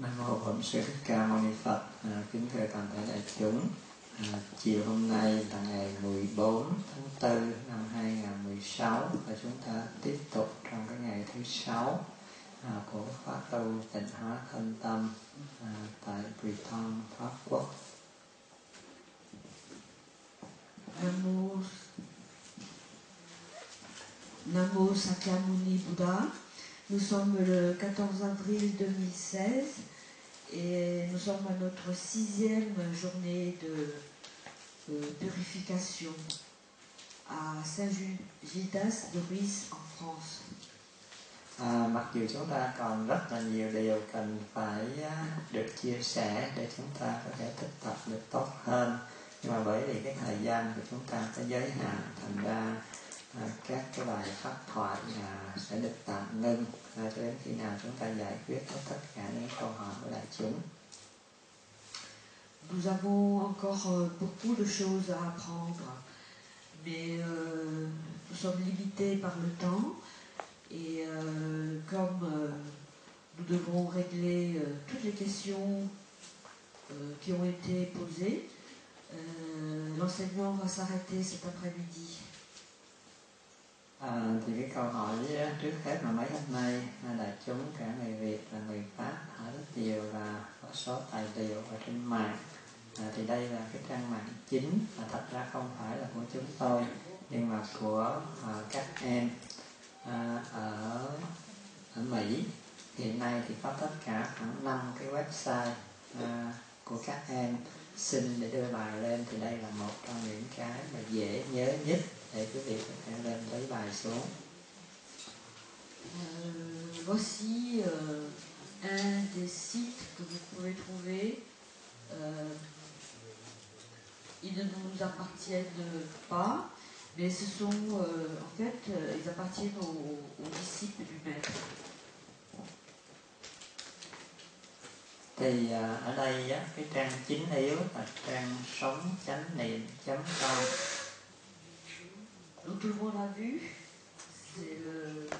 Nam mô Bổn Sư Thích Ca Mâu Ni Phật. Kính thưa toàn thể đại chúng, chiều hôm nay là ngày 14 tháng 4 năm 2016 và chúng ta tiếp tục trong cái ngày thứ 6 của khóa tu tịnh hóa thân tâm tại Britain, Pháp Quốc. Nam mô Sakyamuni Bouddha. Nous sommes le 14 avril 2016 et nous sommes à notre 6e journée de purification à Saint-Gildas de Ruisse en France. Mặc dù chúng ta còn rất là nhiều điều cần phải được chia sẻ để chúng ta có thể thực tập được tốt hơn, nhưng mà bởi vì cái thời gian của chúng ta có giới hạn, thành ra các cái bài pháp thoại sẽ được tạm ngưng cho đến khi nào chúng ta giải quyết tất cả những câu hỏi của đại chúng. Nous avons encore beaucoup de choses à apprendre, mais nous sommes limités par le temps et comme nous devons régler toutes les questions qui ont été posées, l'enseignement va s'arrêter cet après-midi. Thì cái câu hỏi trước hết là mấy hôm nay đại chúng cả người Việt và người Pháp hỏi rất nhiều là có số tài liệu ở trên mạng. Thì đây là cái trang mạng chính và thật ra không phải là của chúng tôi nhưng mà của các em ở Mỹ. Hiện nay thì có tất cả khoảng 5 cái website của các em xin để đưa bài lên, thì đây là một trong những cái mà dễ nhớ nhất để quý vị có thể lên lấy bài xuống. Voici un des sites que vous pouvez trouver. Ils ne nous appartiennent pas, mais ce sont en fait ils appartiennent aux disciples du maître. Thì ở đây cái trang chính yếu là trang sống-niệm.com. Donc tout le monde a vu, c'est le...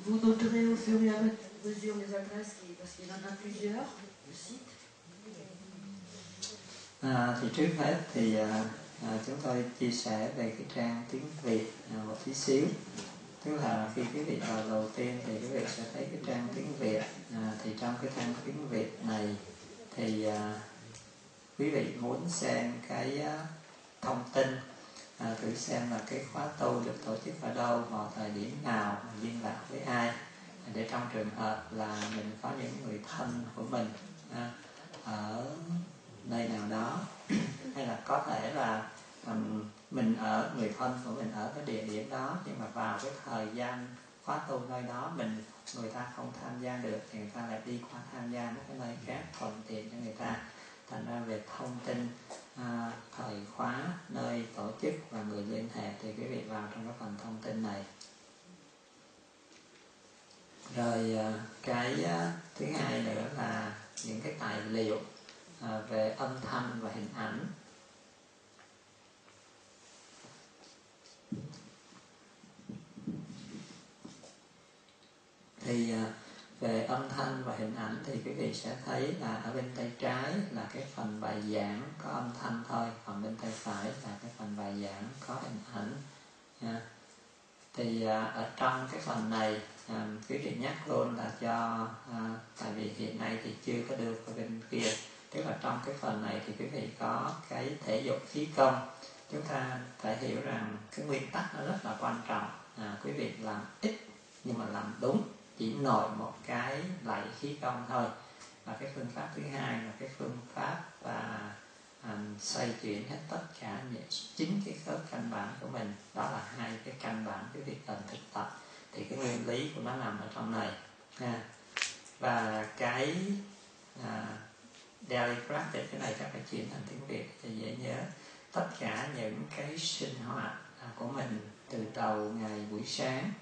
Vous noterez au fur et à mesure les adresses parce qu'il y en a plusieurs, le site. Thì trước hết thì chúng tôi chia sẻ về cái trang tiếng Việt một tí xíu. Tức là khi quý vị vào đầu tiên thì quý vị sẽ thấy cái trang tiếng Việt. Thì trong cái trang tiếng Việt này thì quý vị muốn xem cái thông tin, thử xem là cái khóa tu được tổ chức ở đâu, vào thời điểm nào, liên lạc với ai, để trong trường hợp là mình có những người thân của mình ở nơi nào đó hay là có thể là mình ở, người thân của mình ở cái địa điểm đó, nhưng mà vào cái thời gian khóa tu nơi đó người ta không tham gia được thì người ta lại đi qua tham gia một cái nơi khác thuận tiện cho người ta. Thành ra về thông tin thời khóa, nơi tổ chức và người liên hệ thì quý vị vào trong cái phần thông tin này. Rồi cái thứ hai nữa là những cái tài liệu về âm thanh và hình ảnh. Thì về âm thanh và hình ảnh thì quý vị sẽ thấy là ở bên tay trái là cái phần bài giảng có âm thanh thôi, còn bên tay phải là cái phần bài giảng có hình ảnh. Thì ở trong cái phần này quý vị nhắc luôn là cho tại vì hiện nay thì chưa có đưa qua bên kia. Tức là trong cái phần này thì quý vị có cái thể dục khí công. Chúng ta phải hiểu rằng cái nguyên tắc nó rất là quan trọng. Quý vị làm ít nhưng mà làm đúng, chỉ nội một cái lạy khí công thôi. Và cái phương pháp thứ hai là cái phương pháp xoay chuyển hết tất cả chính cái khớp căn bản của mình. Đó là hai cái căn bản quý vị cần thực tập. Thì cái nguyên lý của nó nằm ở trong này. Và cái daily practice, cái này chắc phải chuyển thành tiếng Việt cho dễ nhớ. Tất cả những cái sinh hoạt của mình từ đầu ngày buổi sáng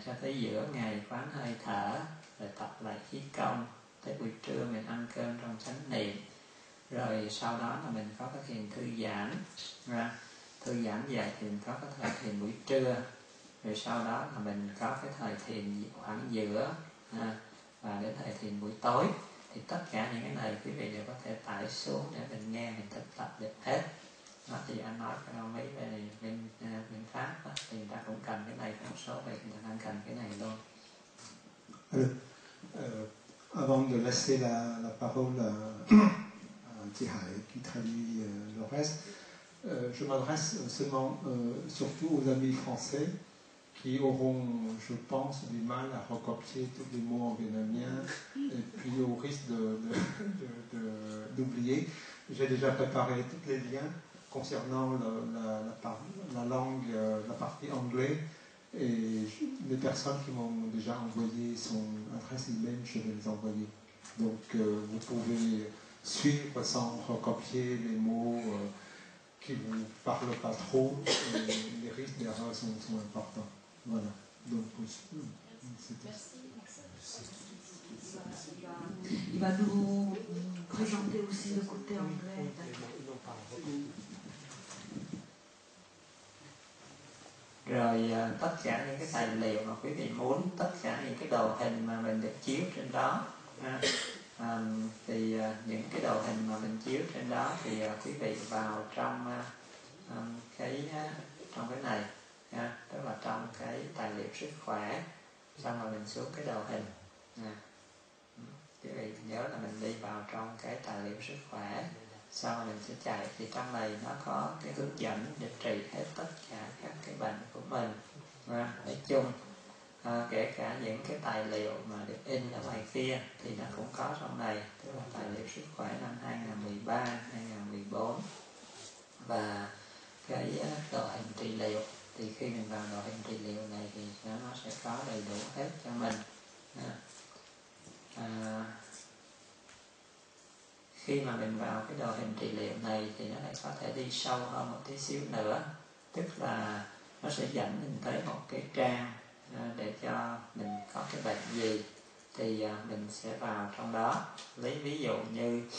cho tới giữa ngày quán hơi thở, rồi tập lại khí công, tới buổi trưa mình ăn cơm trong chánh niệm, Rồi sau đó là mình có cái thiền thư giãn. Thư giãn vậy thì mình có cái thời thiền buổi trưa. Rồi sau đó là mình có cái thời thiền khoảng giữa và đến thời thiền buổi tối. Thì tất cả những cái này quý vị đều có thể tải xuống để mình nghe, mình thực tập được hết. Đó thì anh nói cho mấy về bên Pháp đó, thì người ta cũng cần cái này, một số vị người ta đang cần cái này luôn. Avant de laisser la parole à Thihai qui traduit le reste, je m'adresse seulement surtout aux amis français qui auront, je pense, du mal à recopier tous les mots en vietnamien et puis au risque d'oublier. J'ai déjà préparé tous les liens concernant la langue, la partie anglaise, et les personnes qui m'ont déjà envoyé son adresse email, je vais les envoyer. Donc vous pouvez suivre sans recopier les mots qui ne vous parlent pas trop, les risques d'erreur sont importants. Voilà. Donc, il va nous présenter aussi le côté anglais. Rồi tất cả những cái tài liệu mà quý vị muốn, tất cả những cái đồ hình mà mình được chiếu trên đó, thì những cái đồ hình mà mình chiếu trên đó thì quý vị vào trong trong cái này, tức là trong cái tài liệu sức khỏe, xong rồi mình xuống cái đồ hình. Quý vị nhớ là mình đi vào trong cái tài liệu sức khỏe, sau rồi mình sẽ chạy, thì trong này nó có cái hướng dẫn để trị hết tất cả các cái bệnh của mình. Nói chung kể cả những cái tài liệu mà được in ở ngoài kia thì nó cũng có trong này, tức là tài liệu sức khỏe năm 2013, 2014 và cái đồ hình trị liệu. Thì khi mình vào đồ hình trị liệu này thì nó sẽ có đầy đủ hết cho mình. Khi mà mình vào cái đồ hình trị liệu này thì nó lại có thể đi sâu hơn một tí xíu nữa, tức là nó sẽ dẫn mình tới một cái trang để cho mình có cái bệnh gì thì mình sẽ vào trong đó. Lấy ví dụ như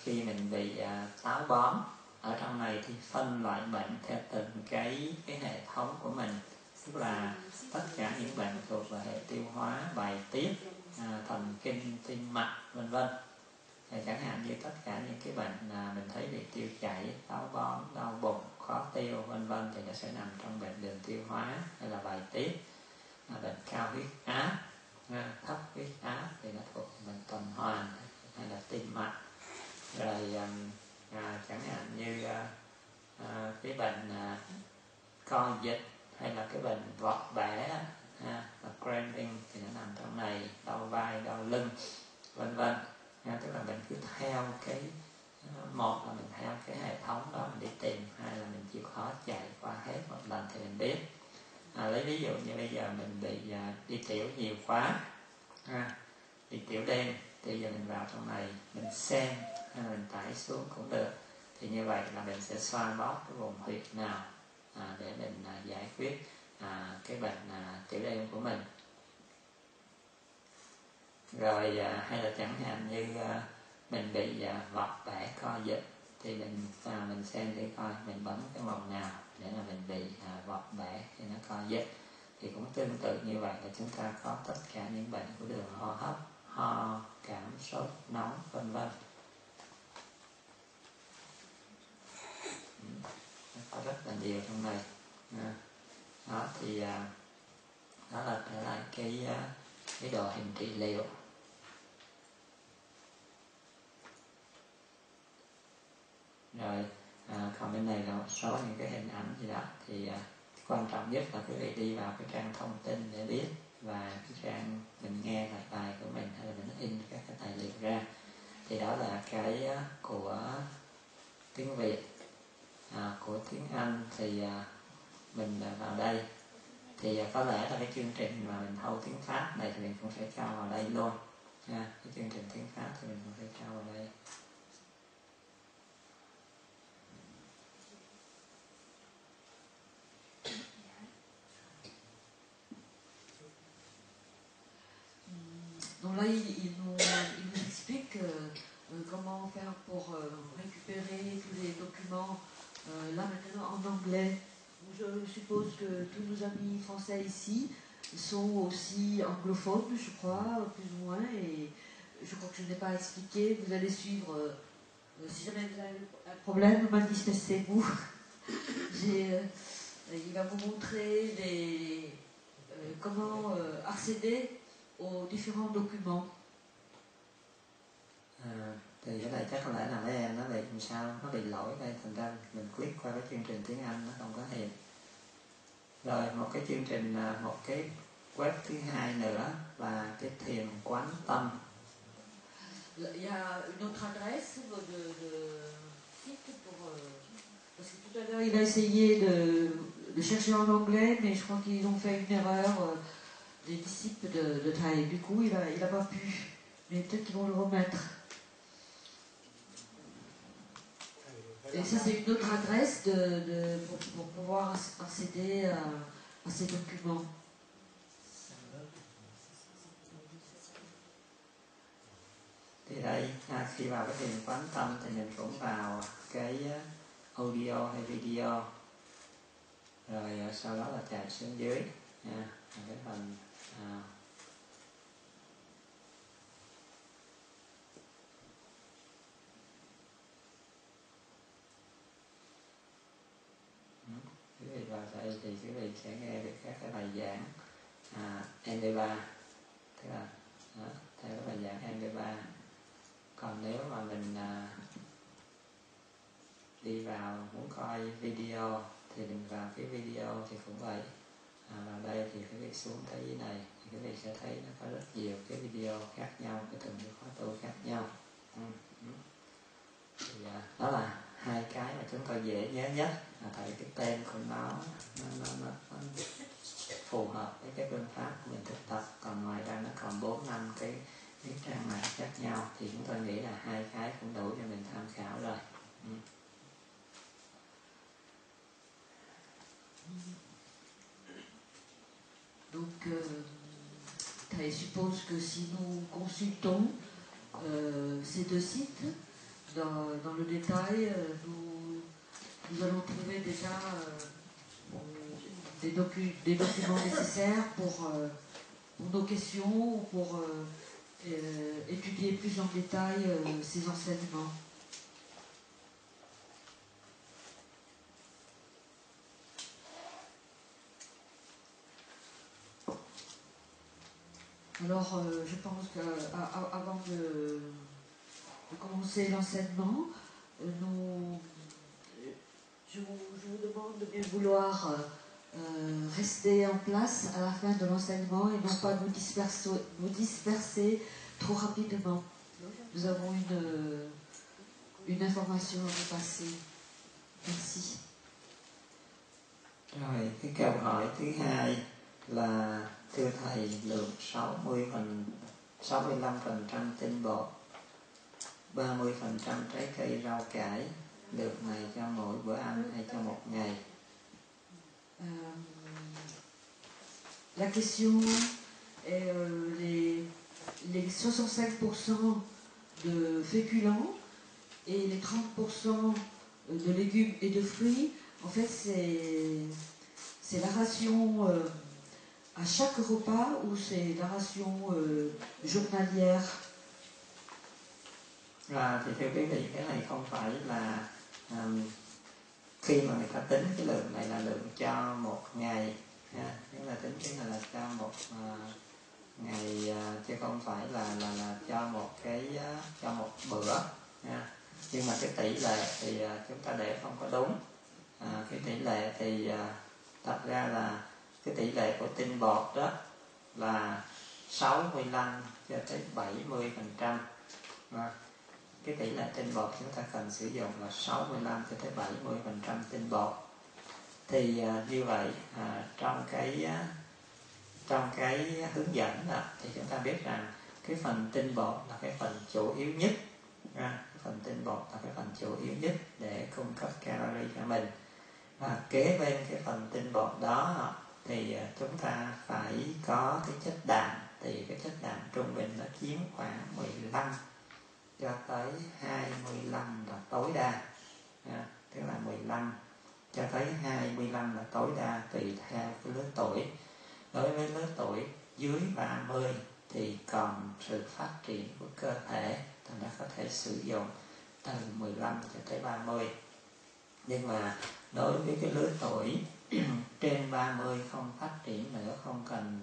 khi mình bị táo bón, ở trong này thì phân loại bệnh theo từng cái hệ thống của mình, tức là tất cả những bệnh thuộc về hệ tiêu hóa, bài tiết, thần kinh, tim mạch, vân vân. Chẳng hạn như tất cả những cái bệnh mình thấy bị tiêu chảy, táo bón, đau bụng, khó tiêu, vân vân thì nó sẽ nằm trong bệnh đường tiêu hóa hay là bài tiết. Bệnh cao huyết áp, thấp huyết áp thì nó thuộc bệnh tuần hoàn hay là tim mạch. Rồi chẳng hạn như cái bệnh co dịch hay là cái bệnh vọt bẻ là cramping thì nó nằm trong này, đau vai, đau lưng, vân vân. Tức là mình cứ theo cái một là mình theo cái hệ thống đó mình đi tìm, hai là mình chịu khó chạy qua hết một lần thì mình biết. Lấy ví dụ như bây giờ mình bị đi tiểu nhiều quá, đi tiểu đêm, thì giờ mình vào trong này mình xem hay là mình tải xuống cũng được. Thì như vậy là mình sẽ xoa bóp cái vùng huyệt nào để mình giải quyết cái bệnh tiểu đêm của mình. Rồi hay là chẳng hạn như mình bị vọt bẻ co giật thì mình xem để coi mình bấm cái vùng nào để mà mình bị vọt bẻ thì nó co giật. Thì cũng tương tự như vậy là chúng ta có tất cả những bệnh của đường hô hấp, ho, cảm, sốt, nóng, vân vân. Có rất là nhiều trong này. Đó thì đó là trở lại cái đồ hình trị liệu. Rồi còn bên này là một số những cái hình ảnh gì đó. Thì quan trọng nhất là quý vị đi vào cái trang thông tin để biết, và cái trang mình nghe lại bài của mình hay là mình in các cái tài liệu ra. Thì đó là cái của tiếng Việt. Của tiếng Anh thì mình vào đây. Thì có lẽ là cái chương trình mà mình thâu tiếng Pháp này thì mình cũng sẽ cho vào đây luôn. Cái chương trình tiếng Pháp thì mình cũng sẽ cho vào đây. Donc là, il nous explique comment faire pour en anglais. Je suppose que tous nos amis français ici sont aussi anglophones, je crois, plus ou moins, et je crois que je n'ai pas expliqué. Vous allez suivre, si jamais vous avez un problème, manifestez-vous. Il va vous montrer comment accéder aux différents documents. Thì cái này chắc có lẽ là mấy em nó bị làm sao nó bị lỗi đây, thành ra mình click qua cái chương trình tiếng Anh nó không có hiện. Rồi một cái chương trình, một cái web thứ hai nữa là cái thiền quán tâm. Il y a une autre adresse de site pour parce que tout à l'heure il a essayé de chercher en anglais, mais je crois qu'ils ont fait une erreur, les disciples de Thaï. Du coup il a pas pu, mais peut-être qu'ils vont le remettre. Et ça, c'est une autre adresse pour pouvoir accéder à ces documents. Thì đây, khi vào cái thiền quán tâm thì mình cũng vào cái audio hay video, rồi sau đó là chạy xuống dưới nha, cái phần quý vị vào đây thì quý vị sẽ nghe được các cái bài giảng MP3, tức là theo cái bài giảng MP3. Còn nếu mà mình đi vào muốn coi video thì mình vào cái video thì cũng vậy. Vào đây thì quý vị xuống tới dưới này thì quý vị sẽ thấy nó có rất nhiều cái video khác nhau, cái từng cái khóa tu khác nhau. Thì đó là hai cái mà chúng tôi dễ nhớ nhất, tại cái tên của nó phù hợp với cái phương pháp của mình thực tập. Còn ngoài ra nó còn 4-5 cái trang mạng khác nhau, thì chúng tôi nghĩ là hai cái cũng đủ cho mình tham khảo rồi. Donc, Thaï suppose que si nous consultons ces deux sites dans le détail, nous allons trouver déjà des documents nécessaires pour nos questions, pour étudier plus en détail ces enseignements. Alors, je pense qu'avant de commencer l'enseignement, je vous demande de bien vouloir rester en place à la fin de l'enseignement et non pas nous disperser trop rapidement. Nous avons une information à vous passer. Merci. Rồi, cái câu hỏi thứ hai là: thưa Thầy, lượng 65% tinh bột, 30% trái cây rau cải, lượng này cho mỗi bữa ăn hay cho một ngày? La question est les 65% de féculents et les 30% de légumes et de fruits. En fait, c'est la ration à chaque repas ou c'est la ration journalière? Thì thưa quý vị, cái này không phải là khi mà người ta tính cái lượng này là lượng cho một ngày, nghĩa là tính cái này là cho một ngày, chứ không phải là cho một bữa. Nhưng mà cái tỷ lệ thì chúng ta để không có đúng. Cái tỷ lệ thì thật ra là cái tỷ lệ của tinh bột đó là 65 cho tới 70%. Cái tỷ lệ tinh bột chúng ta cần sử dụng là 65 cho tới 70% tinh bột. Thì như vậy trong cái hướng dẫn đó, thì chúng ta biết rằng cái phần tinh bột là cái phần chủ yếu nhất. Cái phần tinh bột là cái phần chủ yếu nhất để cung cấp calorie cho mình. Và kế bên cái phần tinh bột đó thì chúng ta phải có cái chất đạm. Thì cái chất đạm trung bình nó chiếm khoảng 15 cho tới 25 là tối đa. Tức là 15 cho tới 25 là tối đa, tùy theo cái lứa tuổi. Đối với lứa tuổi dưới 30 thì còn sự phát triển của cơ thể, thành ra có thể sử dụng từ 15 cho tới 30. Nhưng mà đối với cái lứa tuổi trên 30 không phát triển nữa, không cần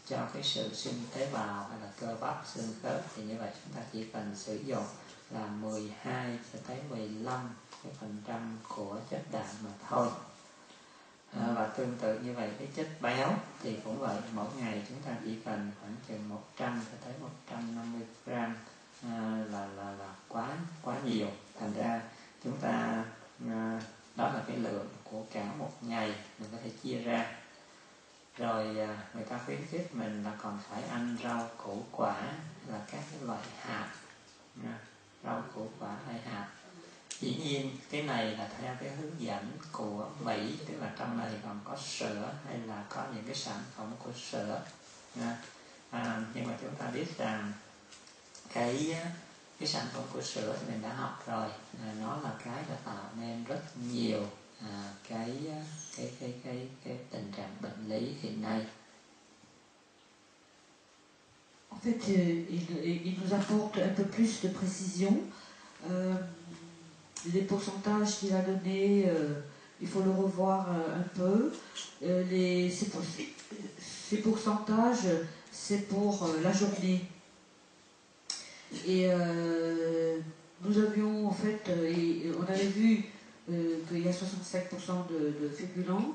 cho cái sự sinh tế bào hay là cơ bắp xương khớp, thì như vậy chúng ta chỉ cần sử dụng là 12 cho tới 15% của chất đạm mà thôi. Và tương tự như vậy cái chất béo thì cũng vậy, mỗi ngày chúng ta chỉ cần khoảng chừng 100 cho tới 150 gram là quá nhiều. Thành ra chúng ta đó là cái lượng của cả một ngày mình có thể chia ra. Rồi người ta khuyến khích mình là còn phải ăn rau củ quả, là các cái loại hạt, rau củ quả hay hạt. Dĩ nhiên cái này là theo cái hướng dẫn của Mỹ, tức là trong này còn có sữa hay là có những cái sản phẩm của sữa. Nhưng mà chúng ta biết rằng cái sản phẩm của sữa thì mình đã học rồi, nó là cái đã tạo nên rất nhiều cái tình trạng bệnh lý hiện nay. En fait, il nous apporte un peu plus de précision. Les pourcentages qu'il a donnés, il faut le revoir un peu. Ces pourcentages, c'est pour la journée. Et nous avions en fait, on avait vu qu'il y a 65% de féculents,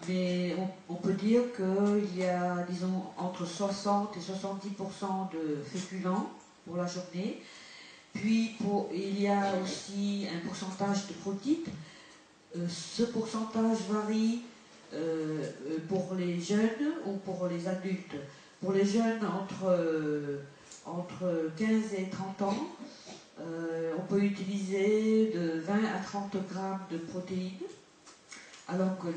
mais on peut dire qu'il y a, disons, entre 60 et 70% de féculents pour la journée. Puis il y a aussi un pourcentage de protéines. Ce pourcentage varie pour les jeunes ou pour les adultes. Pour les jeunes entre 15 et 30 ans, on peut utiliser de 20 à 30 grammes de protéines, alors que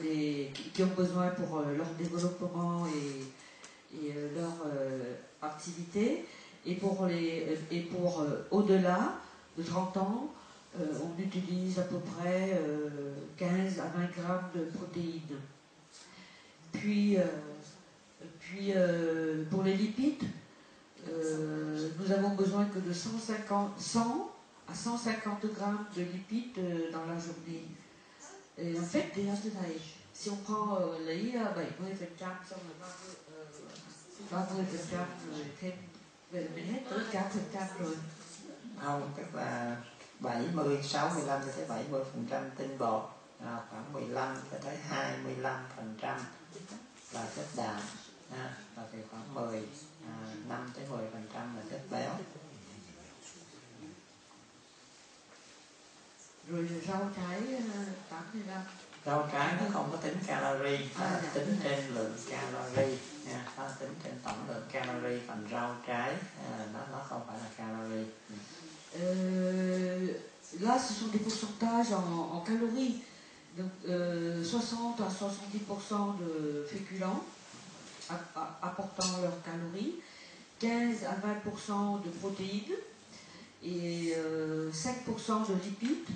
qui ont besoin pour leur développement et leur activité. Et pour au-delà de 30 ans, on utilise à peu près 15 à 20 grammes de protéines. Puis pour les lipides, nous avons besoin que de 100 à 150 grammes de lipides dans la journée. Et en fait, si on prend lấy 70% xong rồi 30% rồi thêm về mình hết tới cả % rồi. Không, tức là 65 cho tới 70% tinh bột, khoảng 15 cho tới 25% là chất đạm, và thì khoảng 5 tới 10% là chất béo. Rồi rau trái 85. Rau trái nó không có tính calorie, tính trên lượng calorie, nó tính trên tổng lượng calorie, còn rau trái nó không phải là calorie. Là, ce sont des pourcentages en calories. Donc 60 à 70% de féculents apportant leurs calories, 15 à 20% de protéines et 5% de lipides.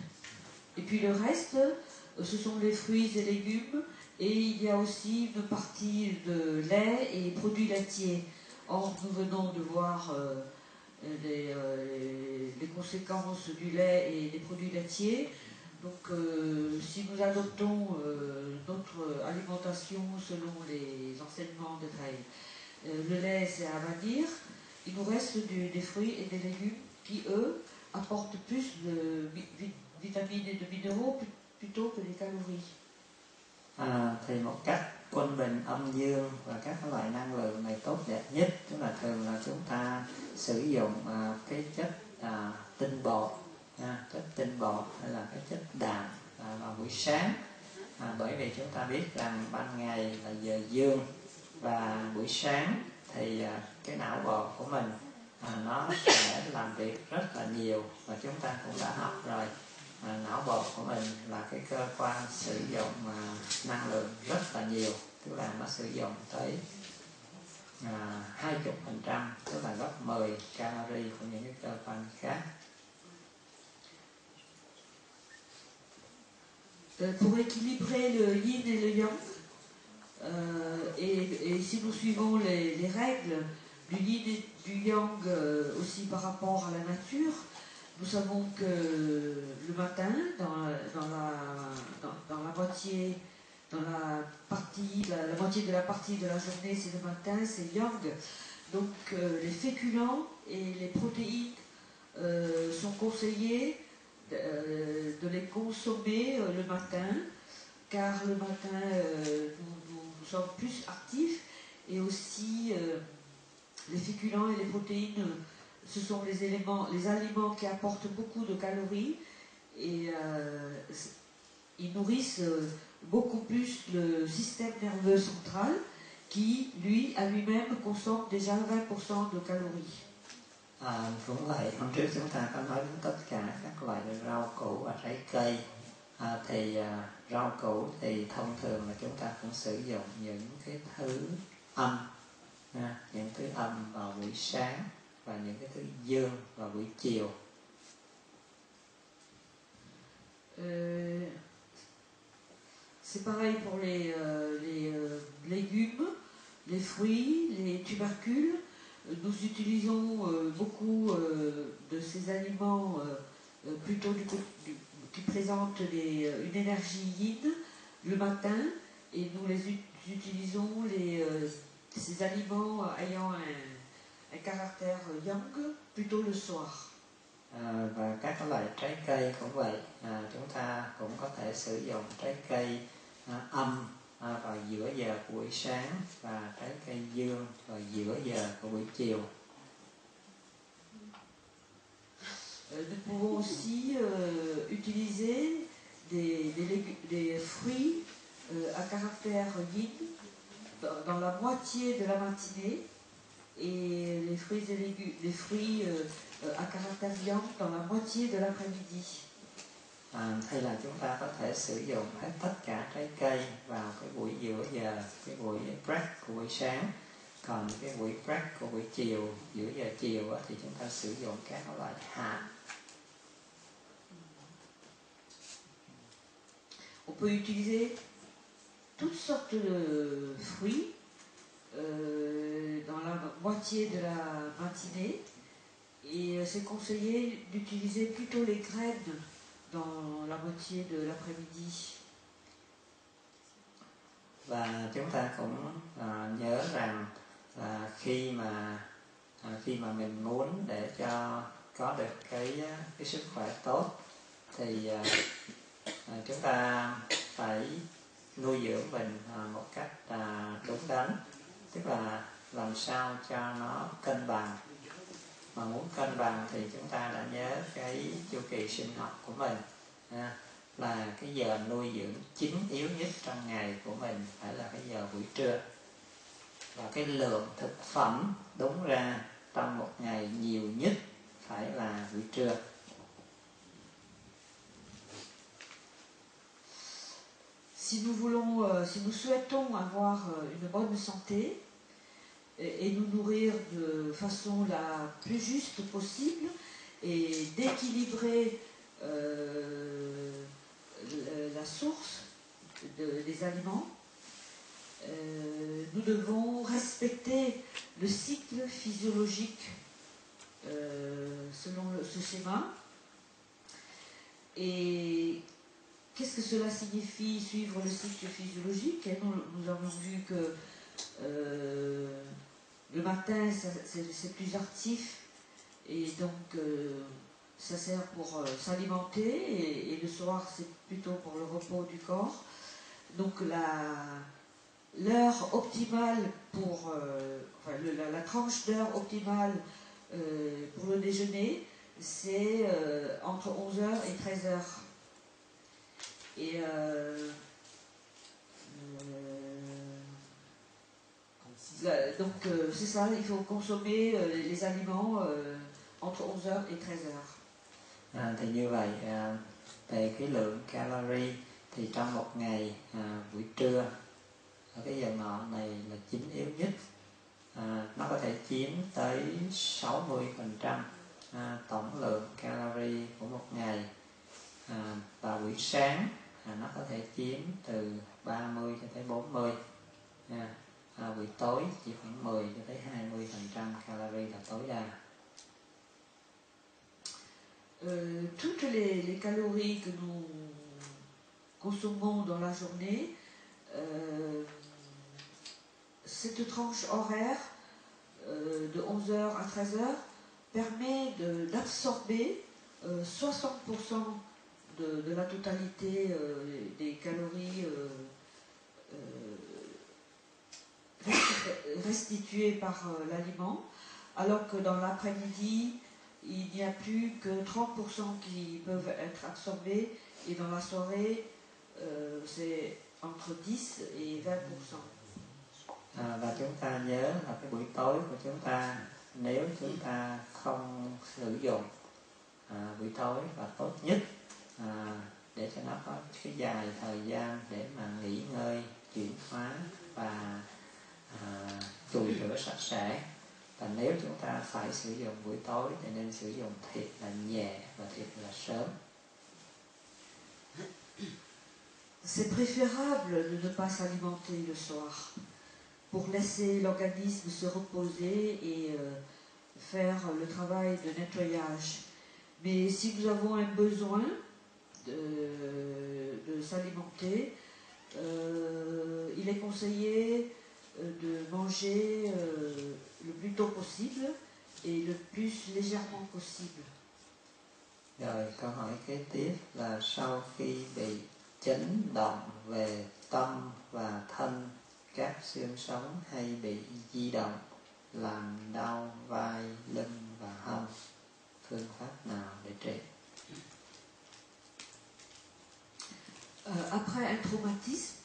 Et puis le reste, ce sont les fruits et légumes, et il y a aussi une partie de lait et produits laitiers. Or, nous venons de voir les conséquences du lait et des produits laitiers. Donc, si nous adoptons notre alimentation selon les enseignements de Taï, le lait c'est à bannir, il nous reste des fruits et des légumes qui, eux, apportent plus de vitamines et de minéraux plutôt que les calories. Thì một cách quân bình âm dương và các loại năng lượng này tốt đẹp nhất, tức là thường là chúng ta sử dụng cái chất tinh bột, chất tinh bột hay là cái chất đạm vào buổi sáng, bởi vì chúng ta biết rằng ban ngày là giờ dương và buổi sáng thì cái não bộ của mình nó sẽ làm việc rất là nhiều, và chúng ta cũng đã học rồi, não bộ của mình là cái cơ quan sử dụng năng lượng rất là nhiều, tức là nó sử dụng tới 20%, tức là gấp 10 calorie của những cái cơ quan khác. pour équilibrer le yin et le yang. Et si nous suivons les règles du yin et du yang aussi par rapport à la nature, nous savons que le matin, dans la moitié de la partie de la journée, c'est le matin, c'est yang. Donc les féculents et les protéines sont conseillés de les consommer le matin, car le matin nous sommes plus actifs, et aussi les féculents et les protéines, ce sont les aliments qui apportent beaucoup de calories, et ils nourrissent beaucoup plus le système nerveux central qui, lui, à lui-même, consomme déjà 20% de calories. Cũng vậy, hôm trước chúng ta có nói đến tất cả các loại rau củ và trái cây. Rau củ thì thông thường là chúng ta cũng sử dụng những cái thứ âm, những thứ âm vào buổi sáng và những cái thứ dương vào buổi chiều. C'est pareil pour les légumes, les fruits, les tubercules. Nous utilisons beaucoup de ces aliments plutôt qui présentent une énergie yin le matin, et nous les utilisons ces aliments ayant un caractère yang plutôt le soir. Và các loại trái cây cũng vậy, chúng ta cũng có thể sử dụng trái cây âm vào giữa giờ của buổi sáng và trái cây dương vào giữa giờ của buổi chiều. Nous pouvons aussi utiliser des fruits à caractère yin dans la moitié de la matinée, et les fruits à caractère yang dans la moitié de l'après-midi. Hay là chúng ta có thể sử dụng hết tất cả trái cây vào cái buổi giữa giờ, cái buổi break của buổi sáng, còn cái buổi break của buổi chiều, giữa giờ chiều thì chúng ta sử dụng các loại hạt. On peut utiliser toutes sortes de fruits dans la moitié de la matinée, et c'est conseillé d'utiliser plutôt les graines dans la moitié de l'après-midi. Và chúng ta cũng nhớ rằng khi mà mình muốn để cho có được cái sức khỏe tốt thì chúng ta phải nuôi dưỡng mình một cách đúng đắn, tức là làm sao cho nó cân bằng. Mà muốn cân bằng thì chúng ta đã nhớ cái chu kỳ sinh học của mình, là cái giờ nuôi dưỡng chính yếu nhất trong ngày của mình phải là cái giờ buổi trưa, và cái lượng thực phẩm đúng ra trong một ngày nhiều nhất phải là buổi trưa. Si nous souhaitons avoir une bonne santé et nous nourrir de façon la plus juste possible et d'équilibrer la source des aliments, nous devons respecter le cycle physiologique selon ce schéma. Et qu'est-ce que cela signifie, suivre le cycle physiologique? Et nous avons vu que le matin, c'est plus actif, et donc ça sert pour s'alimenter, et le soir, c'est plutôt pour le repos du corps. Donc l'heure optimale la tranche d'heure optimale pour le déjeuner, c'est entre 11h et 13h. Et donc c'est ça, il faut consommer les aliments entre 11h et 13h. Thì như vậy, về cái lượng calorie thì trong một ngày buổi trưa ở cái giờ ngọ này là chính yếu nhất. Nó có thể chiếm tới 60% tổng lượng calorie của một ngày. Và buổi sáng nó có thể chiếm từ 30 cho tới 40 nha. Buổi tối chỉ khoảng 10 cho tới 20% calorie là tối đa. Toutes les calories que nous consommons dans la journée, cette tranche horaire de 11h à 13h permet d'absorber 60% de la totalité des calories restituées par l'aliment, alors que dans l'après-midi, il n'y a plus que 30% qui peuvent être absorbés, et dans la soirée, c'est entre 10 et 20%. Và chúng ta nhớ là cái buổi tối của chúng ta, nếu chúng ta không sử dụng buổi tối và tốt nhất để cho nó có cái dài thời gian để mà nghỉ ngơi, chuyển hóa và chùi rửa sạch sẽ. Và nếu chúng ta phải sử dụng buổi tối thì nên sử dụng thiệt là nhẹ và thiệt là sớm. C'est préférable de ne pas s'alimenter le soir pour laisser l'organisme se reposer et faire le travail de nettoyage. Mais si nous avons un besoin de s'alimenter, il est conseillé de manger le plus tôt possible et le plus légèrement possible. Rồi câu hỏi kế tiếp là sau khi bị chấn động về tâm và thân, các xương sống hay bị di động làm đau vai, lưng và hông, phương pháp nào để trị? Après un traumatisme,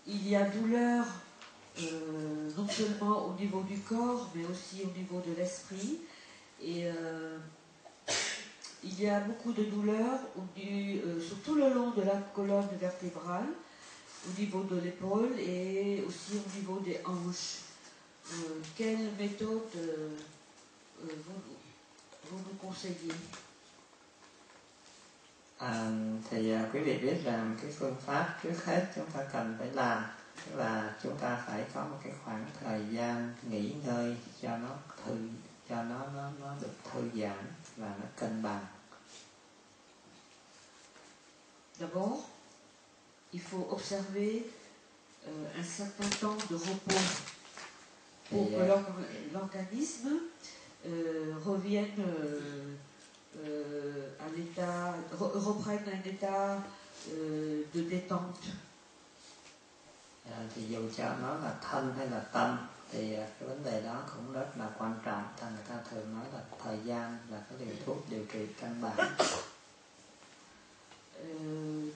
il y a douleur non seulement au niveau du corps, mais aussi au niveau de l'esprit. Et il y a beaucoup de douleur sur tout le long de la colonne vertébrale, au niveau de l'épaule et aussi au niveau des hanches. Quelle méthode vous nous conseillez? Thì quý vị biết rằng cái phương pháp trước hết chúng ta cần phải làm là chúng ta phải có một cái khoảng thời gian nghỉ ngơi cho nó được thư giãn và nó cân bằng. D'abord, il faut observer un certain temps de repos pour que l'organisme revienne à l'état, reprenne un état de détente. Thì dù cho nó là thân hay là tâm thì cái vấn đề đó cũng rất là quan trọng. Người ta thường nói là thời gian là cái liều thuốc điều trị căn bản.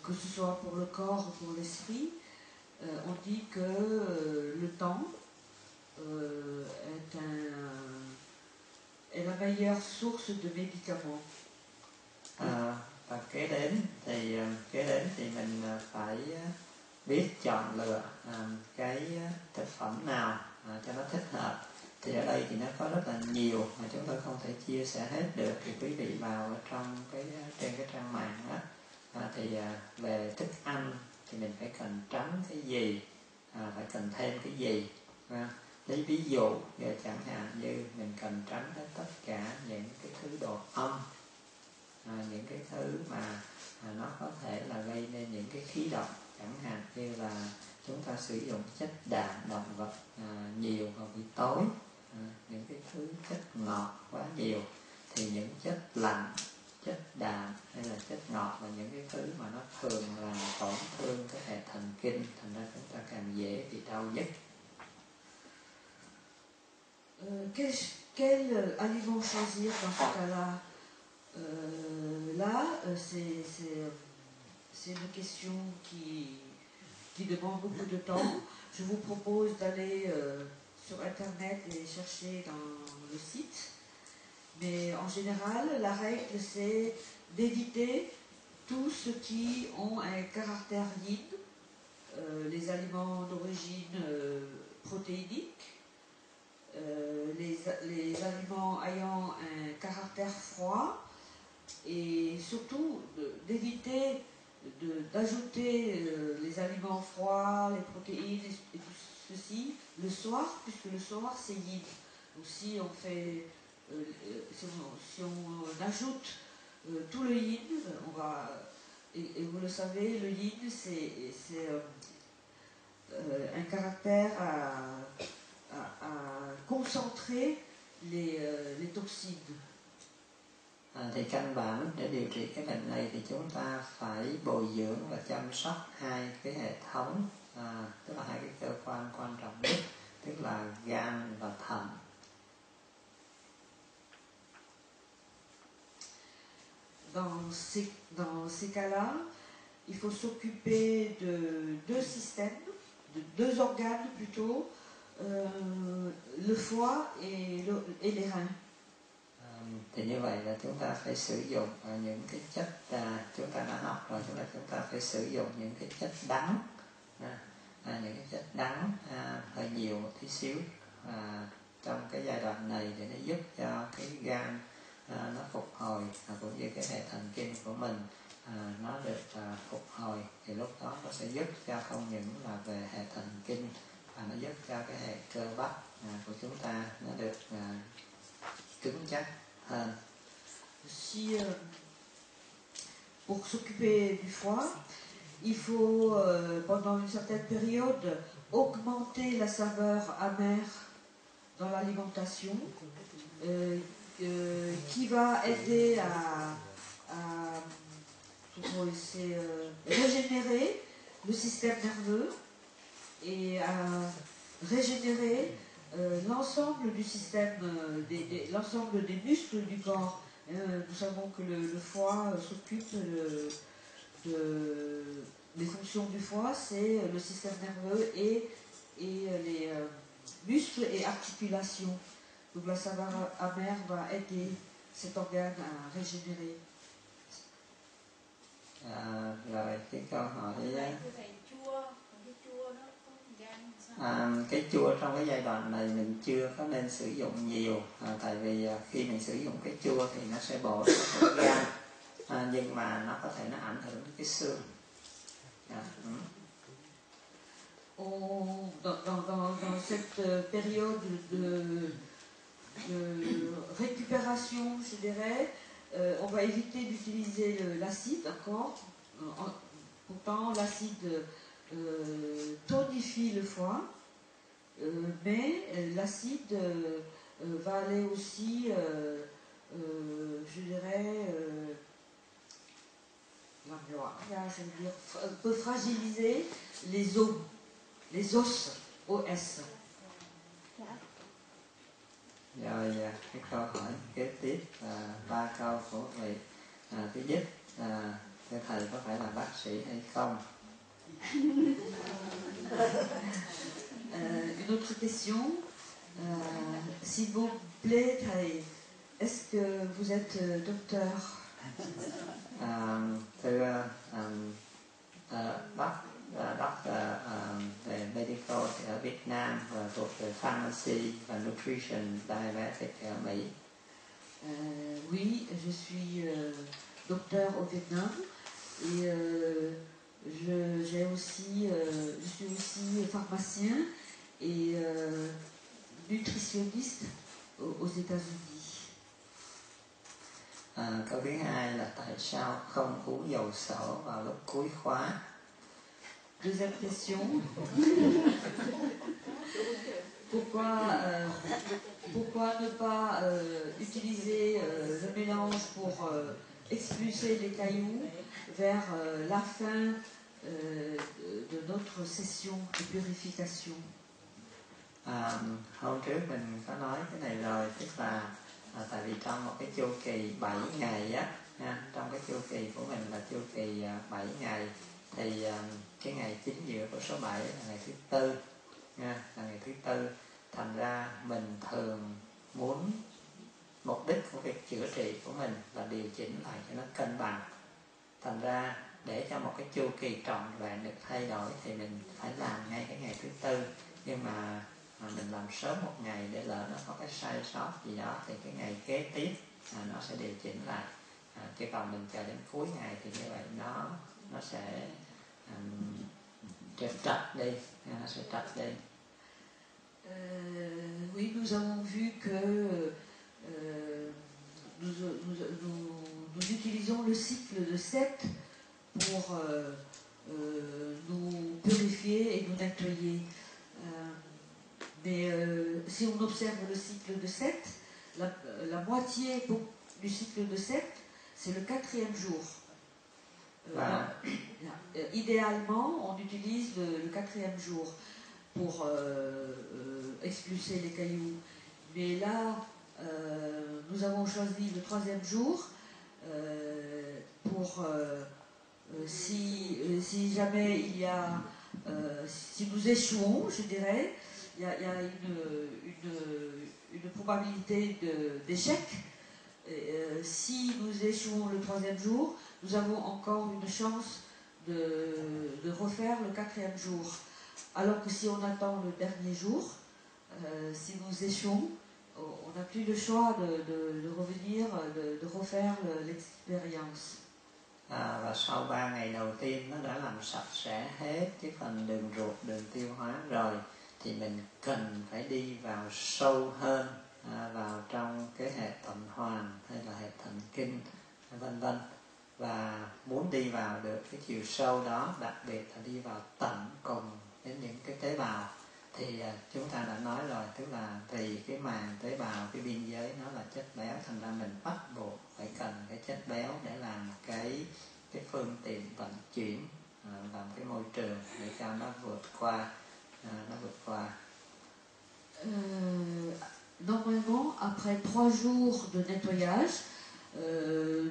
Que ce soit pour le corps ou pour l'esprit, on dit que le temps est la meilleure source de médicaments. Và kế đến thì mình phải biết chọn lựa cái thực phẩm nào cho nó thích hợp. Thì ở đây thì nó có rất là nhiều mà chúng tôi không thể chia sẻ hết được, thì quý vị vào trong trên cái trang mạng đó. Thì về thức ăn thì mình phải cần tránh cái gì, phải cần thêm cái gì. Lấy ví dụ chẳng hạn như mình cần tránh tất cả những cái thứ đồ âm, những cái thứ mà nó có thể là gây nên những cái khí độc, chẳng hạn như là chúng ta sử dụng chất đạm động vật nhiều vào buổi tối, những cái thứ chất ngọt quá nhiều, thì những chất lạnh, chất đạm hay là chất ngọt là những cái thứ mà nó thường làm tổn thương cái hệ thần kinh, thành ra chúng ta càng dễ bị đau nhức. Quel aliment choisir dans ce cas-là? C'est une question qui demande beaucoup de temps. Je vous propose d'aller sur Internet et chercher dans le site. Mais en général, la règle, c'est d'éviter tout ce qui ont un caractère yin, les aliments d'origine protéinique, les aliments ayant un caractère froid, et surtout d'éviter d'ajouter les aliments froids, les protéines et tout ceci le soir, puisque le soir c'est yin. Donc si on fait, si on ajoute tout le yin, on va, et vous le savez, le yin c'est un caractère à concentrer les toxines. Thì căn bản để điều trị cái bệnh này thì chúng ta phải bồi dưỡng và chăm sóc hai cái hệ thống, tức là hai cái cơ quan quan trọng nhất, tức là gan và thận. Dans ces cas-là, il faut s'occuper de deux systèmes, de deux organes plutôt, le foie et les reins. Thì như vậy là chúng ta phải sử dụng những cái chất, chúng ta đã học rồi, chúng ta phải sử dụng những cái chất đắng, những cái chất đắng hơi nhiều một tí xíu trong cái giai đoạn này để nó giúp cho cái gan nó phục hồi, cũng như cái hệ thần kinh của mình nó được phục hồi. Thì lúc đó nó sẽ giúp cho không những là về hệ thần kinh và nó giúp cho cái hệ cơ bắp của chúng ta nó được cứng chắc hơn. Si pour s'occuper du foie, il faut pendant une certaine période augmenter la saveur amère dans l'alimentation, qui va aider à régénérer le système nerveux et à régénérer l'ensemble du système, l'ensemble des muscles du corps. Nous savons que le foie s'occupe des fonctions du foie, c'est le système nerveux et les muscles et articulations. Donc la saveur amère va aider cet organe à régénérer. Rồi cái câu hỏi cái chua trong cái giai đoạn này mình chưa có nên sử dụng nhiều, tại vì khi mình sử dụng cái chua thì nó sẽ bổ cái gan, nhưng mà nó có thể nó ảnh hưởng đến cái xương. Dans cette période de récupération, je dirais, on va éviter d'utiliser l'acide encore. Pourtant, l'acide tonifie le foie, mais l'acide va aller aussi, je dirais, peut fragiliser les os, OS. Rồi cái câu hỏi kế tiếp là 3 câu của vị. Thứ nhất, thưa thầy có phải là bác sĩ hay không? Une autre question, s'il vous plaît, thầy, est-ce que vous êtes docteur? Thưa bác về medical thì ở Việt Nam và thuộc về pharmacy và nutrition diabetic ở Mỹ. Oui, je suis docteur au Vietnam et je suis aussi pharmacien et nutritionniste aux États-Unis. Câu thứ hai là tại sao không uống dầu sổ vào lúc cuối khóa? Deuxième question. Pourquoi ne pas utiliser le mélange pour expulser les cailloux vers la fin de notre session de purification? Hôm trước mình có nói cái này rồi, tức là tại vì trong một cái chu kỳ 7 ngày á, trong cái chu kỳ của mình là chu kỳ 7 ngày, thì cái ngày chính giữa của số 7 là ngày thứ tư, là ngày thứ tư. Thành ra mình thường muốn, mục đích của việc chữa trị của mình là điều chỉnh lại cho nó cân bằng. Thành ra để cho một cái chu kỳ trọn vẹn được thay đổi thì mình phải làm ngay cái ngày thứ tư. Nhưng mà mình làm sớm một ngày để lỡ nó có cái sai sót gì đó thì cái ngày kế tiếp nó sẽ điều chỉnh lại. Chứ còn mình chờ đến cuối ngày thì như vậy nó sẽ trật đi, nó sẽ trật đi. Oui, nous avons vu que nous utilisons le cycle de 7 pour nous purifier et nous nettoyer. Mais si on observe le cycle de 7, la moitié du cycle de 7, c'est le 4e jour. Idéalement, on utilise le 4e jour pour expulser les cailloux. Mais là, nous avons choisi le 3e jour pour si jamais il y a, si nous échouons, je dirais, il y a une probabilité d'échec. Si nous échouons le 3e jour, nous avons encore une chance de refaire le 4e jour. Alors que si on attend le dernier jour, si nous échouons, on n'a plus le choix de revenir, de refaire l'expérience. Và sau 3 ngày đầu tiên nó đã làm sạch sẽ hết cái phần đường ruột, đường tiêu hóa rồi, thì mình cần phải đi vào sâu hơn vào trong cái hệ tuần hoàn hay là hệ thần kinh vân vân. Và muốn đi vào được cái chiều sâu đó, đặc biệt là đi vào tận cùng đến những cái tế bào, thì chúng ta đã nói rồi, tức là vì cái màng tế bào, cái biên giới nó là chất béo, thành ra mình bắt buộc phải cần cái chất béo để làm cái phương tiện vận chuyển, làm cái môi trường để cho nó vượt qua. Normalement, après 3 jours de nettoyage,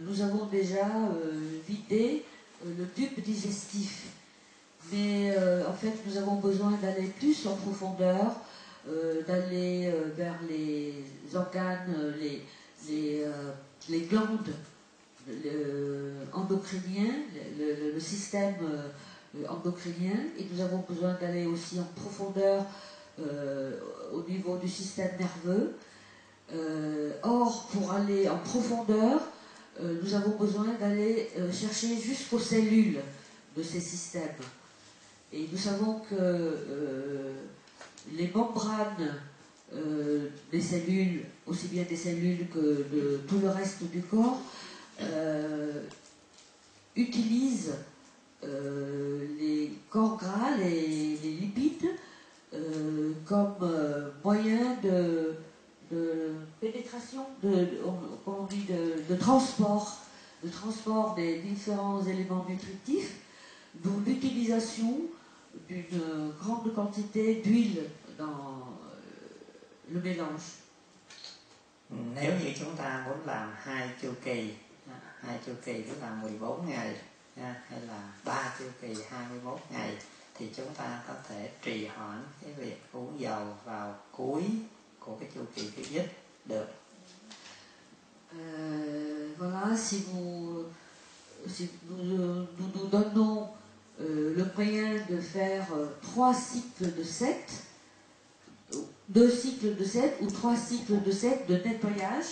nous avons déjà vidé le tube digestif. Mais en fait, nous avons besoin d'aller plus en profondeur, d'aller vers les organes, les glandes endocriniens, le système endocrinien, et nous avons besoin d'aller aussi en profondeur au niveau du système nerveux. Or, pour aller en profondeur, nous avons besoin d'aller chercher jusqu'aux cellules de ces systèmes. Et nous savons que les membranes des cellules, aussi bien des cellules que de tout le reste du corps, utilisent les corps gras, les lipides, comme moyen de pénétration, de transport des différents éléments nutritifs, d'où l'utilisation d'une grande quantité d'huile dans le mélange. Nếu như chúng ta muốn làm 2 chu kỳ tức là 14 ngày hay là 3 chu kỳ 21 ngày, thì chúng ta có thể trì hoãn cái việc uống dầu vào cuối của cái chu kỳ thứ nhất được. Voilà, si nous nous donnons le moyen de faire 3 cycles de 7, 2 cycles de 7 ou 3 cycles de 7 de nettoyage,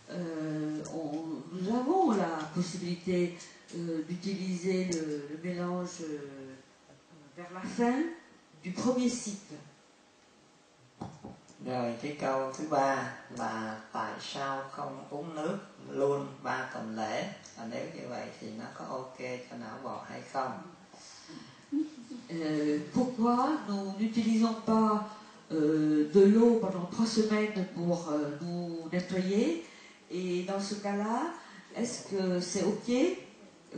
nous avons la possibilité d'utiliser le mélange vers la fin du premier cycle. Rồi cái câu thứ 3 là tại sao không uống nước luôn 3 tuần lễ, và nếu như vậy thì nó có ok cho não bộ hay không? Pourquoi nous n'utilisons pas de l'eau pendant 3 semaines pour nous nettoyer, et dans ce cas-là, est-ce que c'est ok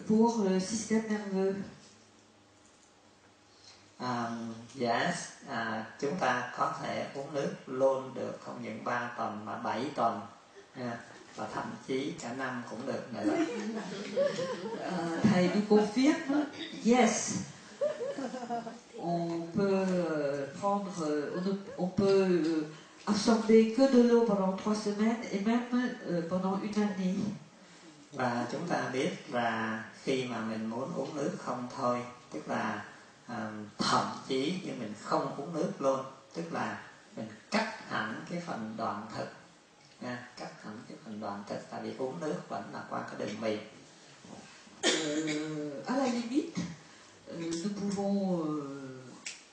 pour le système nerveux? Yes, chúng ta có thể uống nước luôn được, không những 3 tuần mà 7 tuần, và thậm chí cả năm cũng được nữa. Thầy nous confirme, yes. On peut absorber que de l'eau pendant 3 semaines et même pendant une année. Và chúng ta biết là khi mà mình muốn uống nước không thôi, tức là thậm chí như mình không uống nước luôn, tức là mình cắt hẳn cái phần đoạn thực, cắt hẳn cái phần đoạn thực, tại vì uống nước vẫn là qua cái đường miệng. À la limite, nous pouvons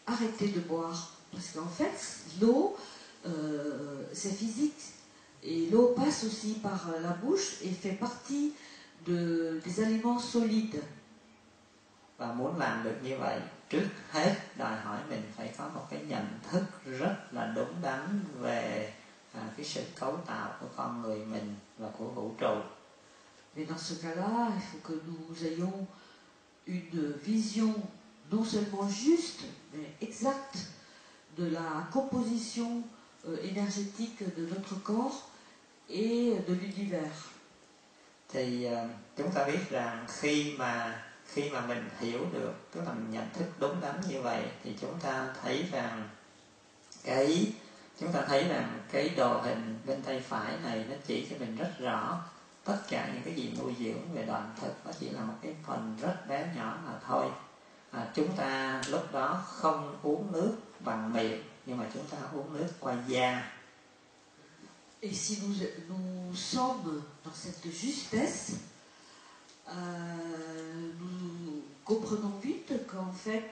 arrêter de boire, parce qu'en fait, l'eau, c'est physique, et l'eau passe aussi par la bouche et fait partie des aliments solides. Và muốn làm được như vậy, trước hết đòi hỏi mình phải có một cái nhận thức rất là đúng đắn về cái sự cấu tạo của con người mình và của vũ trụ. Mais dans ce cas-là, il faut que nous ayons une vision non seulement juste, mais exacte de la composition énergétique de notre corps et de l'univers. Thì chúng ta biết rằng khi mà mình hiểu được, tức là mình nhận thức đúng đắn như vậy, thì chúng ta thấy rằng cái đồ hình bên tay phải này nó chỉ cho mình rất rõ tất cả những cái gì nuôi dưỡng về đoạn thực, nó chỉ là một cái phần rất bé nhỏ mà thôi. Chúng ta lúc đó không uống nước bằng miệng, nhưng mà chúng ta uống nước qua da. Et si nous sommes dans cette justesse, nous comprenons vite qu'en fait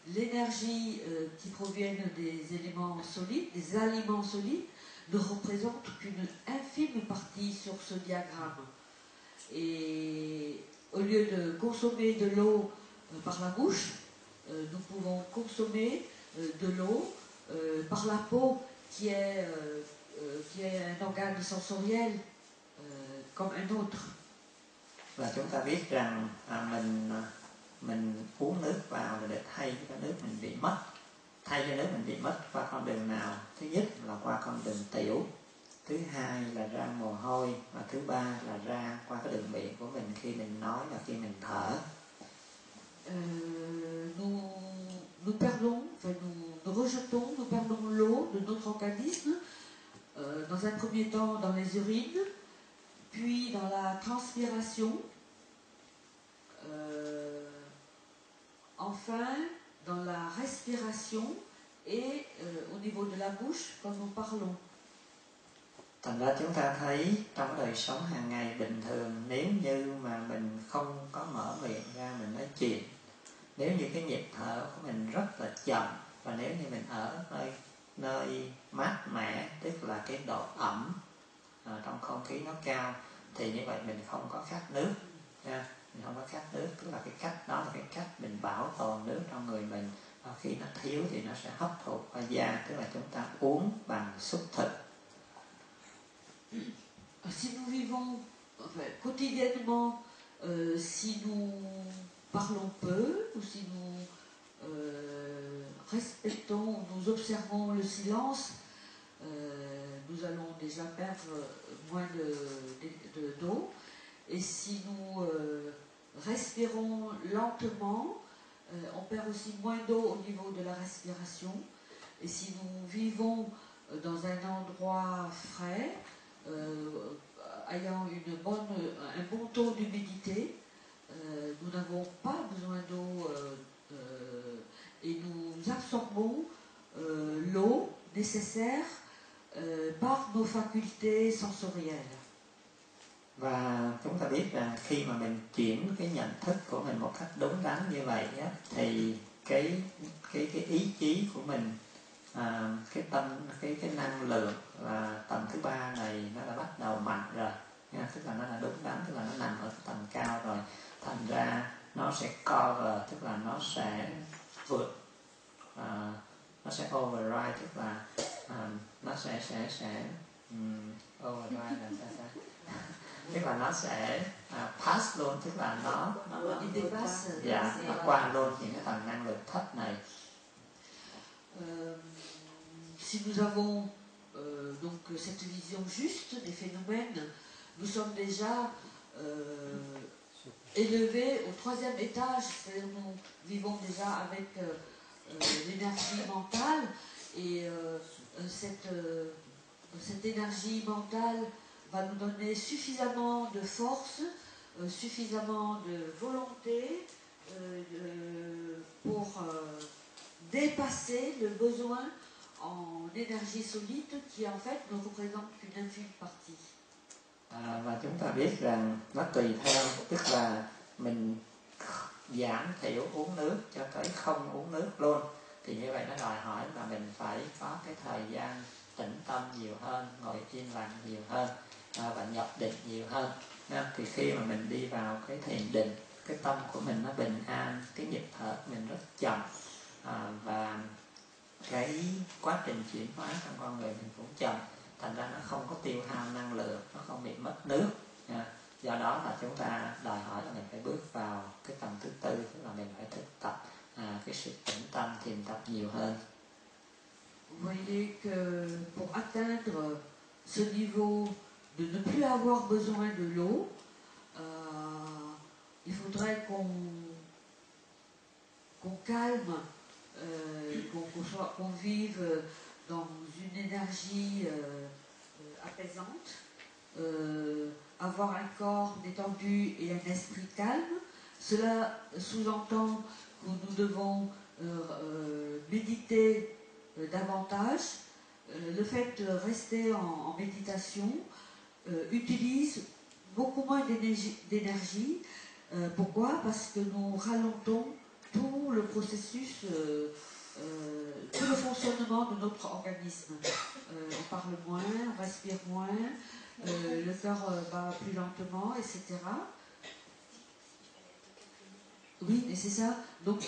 l'énergie qui proviennent des éléments solides, des aliments solides, ne représente qu'une infime partie sur ce diagramme. Et au lieu de consommer de l'eau par la bouche, nous pouvons consommer de l'eau par la peau qui est un organe sensoriel comme un autre. Và chúng ta biết rằng mình uống nước vào để thay cho nước mình bị mất. Thay cho nước mình bị mất qua con đường nào? Thứ nhất là qua con đường tiểu, thứ hai là ra mồ hôi, và thứ ba là ra qua cái đường miệng của mình khi mình nói và khi mình thở. Nous perdons, nous rejetons, nous perdons l'eau de notre organisme, dans un premier temps dans les urines, puis dans la transpiration, enfin dans la respiration et au niveau de la bouche quand nous parlons. Thành ra chúng ta thấy trong đời sống hàng ngày bình thường, nếu như mà mình không có mở miệng ra mình nói chuyện, nếu như cái nhịp thở của mình rất là chậm, và nếu như mình ở nơi mát mẻ, tức là cái độ ẩm trong không khí nó cao, thì như vậy mình không có khát nước nha. Mình không có khát nước, tức là cái cách đó là cái cách mình bảo tồn nước trong người mình, và khi nó thiếu thì nó sẽ hấp thụ qua da, tức là chúng ta uống bằng xúc thực. Si nous vivons quotidiennement, si nous parlons peu, ou si nous respectons, nous observons le silence, nous allons déjà perdre moins d'eau. Et si nous respirons lentement, on perd aussi moins d'eau au niveau de la respiration. Et si nous vivons dans un endroit frais, ayant un bon taux d'humidité, nous n'avons pas besoin d'eau et nous absorbons l'eau nécessaire par nos facultés sensorielles. Và chúng ta biết rằng khi mà mình chuyển cái nhận thức của mình một cách đúng đắn như vậy á, thì cái ý chí của mình, cái năng lượng là tầng thứ ba này nó đã bắt đầu mạnh rồi nha, tức là nó là đúng đắn, tức là nó nằm ở cái tầng cao rồi, thành ra nó sẽ cover, tức là nó sẽ vượt, nó sẽ override, tức là nó sẽ override là sao? Tức là nó sẽ pass luôn, tức là nó qua luôn những cái tầng năng lượng thấp này. Si nous avons donc cette vision juste des phénomènes, nous sommes déjà élevés au troisième étage, c'est-à-dire nous vivons déjà avec l'énergie mentale, et cette énergie mentale va nous donner suffisamment de force, suffisamment de volonté pour dépasser le besoin en énergie solide qui en fait ne représente qu'une infime partie. Và chúng ta biết rằng nó tùy theo, tức là mình giảm thiểu uống nước cho tới không uống nước luôn, thì như vậy nó đòi hỏi là mình phải có cái thời gian tĩnh tâm nhiều hơn, ngồi yên lặng nhiều hơn, và nhập định nhiều hơn. Thì khi mà mình đi vào cái thiền định, cái tâm của mình nó bình an, cái nhịp thở của mình rất chậm, và cái quá trình chuyển hóa trong con người mình cũng chậm, thành ra nó không có tiêu hao năng lượng, nó không bị mất nước. Do đó là chúng ta đòi hỏi là mình phải bước vào cái tầng thứ tư, tức là mình phải thực tập cái sự tĩnh tâm, thiền tập nhiều hơn. Vous voyez que pour atteindre ce niveau de ne plus avoir besoin de l'eau, il faudrait qu'on calme, qu'on vive dans une énergie apaisante, avoir un corps détendu et un esprit calme. Cela sous-entend que nous devons méditer davantage. Le fait de rester en méditation utilise beaucoup moins d'énergie. Pourquoi? Parce que nous rallentons tout le processus, tout le fonctionnement de notre organisme. On parle moins, on respire moins, le cœur bat plus lentement, etc. Oui, mais c'est ça. Donc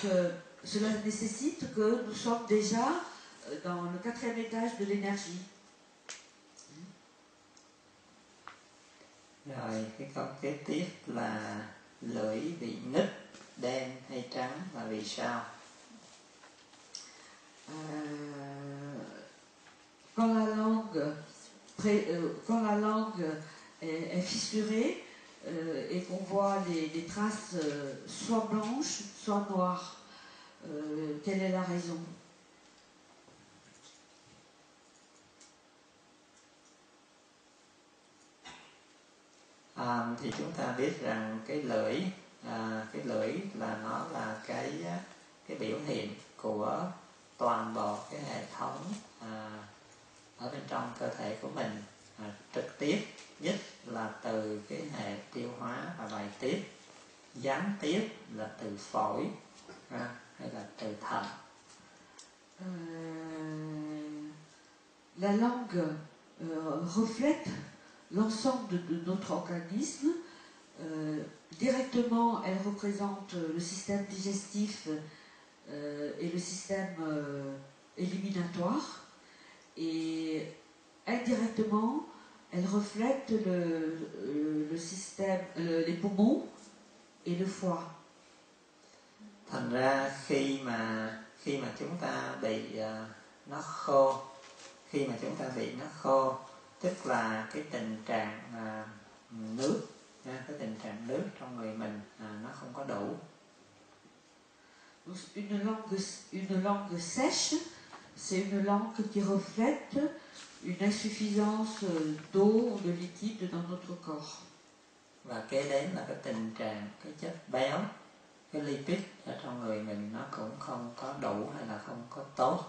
cela nécessite que nous sommes déjà dans le 4e étage de l'énergie. Rồi cái câu kế tiếp là lưỡi bị nứt, đen hay trắng là vì sao? Quand la langue est fissurée et qu'on voit les traces soit blanches, soit noires, quelle est la raison? Thì chúng ta biết rằng cái lưỡi là nó là cái biểu hiện của toàn bộ cái hệ thống ở bên trong cơ thể của mình, trực tiếp nhất là từ cái hệ tiêu hóa và bài tiết, gián tiếp là từ phổi hay là từ thận. La langue reflète l'ensemble de notre organisme. Directement, elle représente le système digestif et le système éliminatoire. Et indirectement, elle reflète le système, les poumons et le foie. Thành ra khi mà chúng ta bị nó khô, tức là cái tình trạng nước, cái tình trạng nước trong người mình nó không có đủ. Une langue sèche, c'est une langue qui reflète une insuffisance d'eau, de liquide dans notre corps. Và kế đến là cái tình trạng cái chất béo, cái lipid ở trong người mình nó cũng không có đủ hay là không có tốt.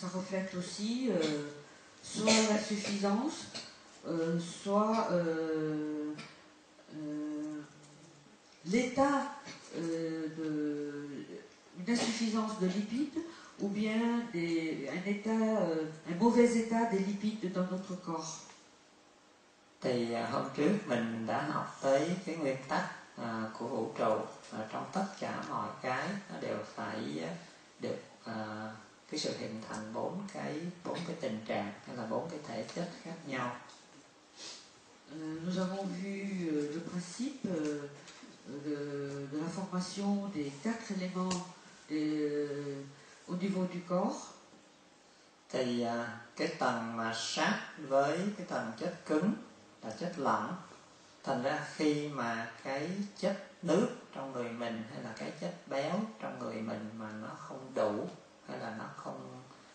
Ça reflète aussi soit l'insuffisance, soit l'état une insuffisance de lipides ou bien un mauvais état des lipides dans notre corps. Thì hôm trước mình đã học tới cái nguyên tắc của vũ trụ, trong tất cả mọi cái nó đều phải được cái sự hình thành bốn cái tình trạng hay là 4 cái thể chất khác nhau. Nous avons vu le principe de la formation des 4 éléments au niveau du corps. Thì cái tầng mà sát với cái tầng chất cứng là chất lỏng. Thành ra khi mà cái chất nước trong người mình hay là cái chất béo trong người mình mà nó không đủ hay là nó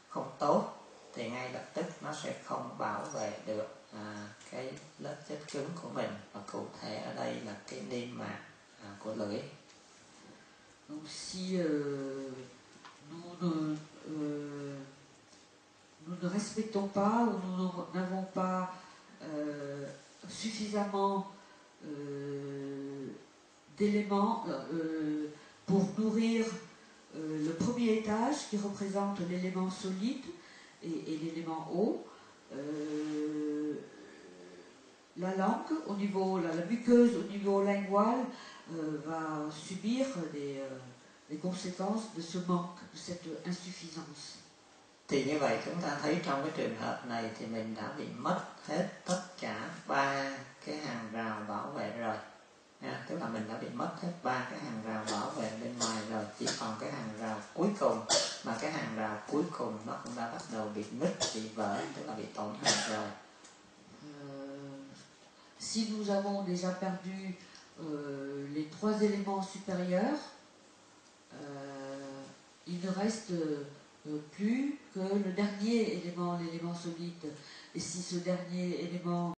không tốt thì ngay lập tức nó sẽ không bảo vệ được cái lớp chất cứng của mình, và cụ thể ở đây là cái niêm mạc của lưỡi. Donc si nous ne respectons pas ou nous n'avons pas suffisamment d'éléments pour nourrir le premier étage qui représente l'élément solide et l'élément haut. La langue, la muqueuse au niveau lingual va subir les conséquences de ce manque, de cette insuffisance. Thì như vậy chúng ta thấy trong cái trường hợp này thì mình đã bị mất hết tất cả 3 cái hàng rào bảo vệ rồi. Tức là mình đã bị mất hết 3 cái hàng rào bảo vệ bên ngoài rồi, chỉ còn cái hàng rào cuối cùng, mà cái hàng rào cuối cùng nó cũng đã bắt đầu bị nứt, bị vỡ, tức là bị tổn hại rồi. Si nous avons déjà perdu les 3 éléments supérieurs, il ne reste plus que le dernier élément, l'élément solide. Et si ce dernier élément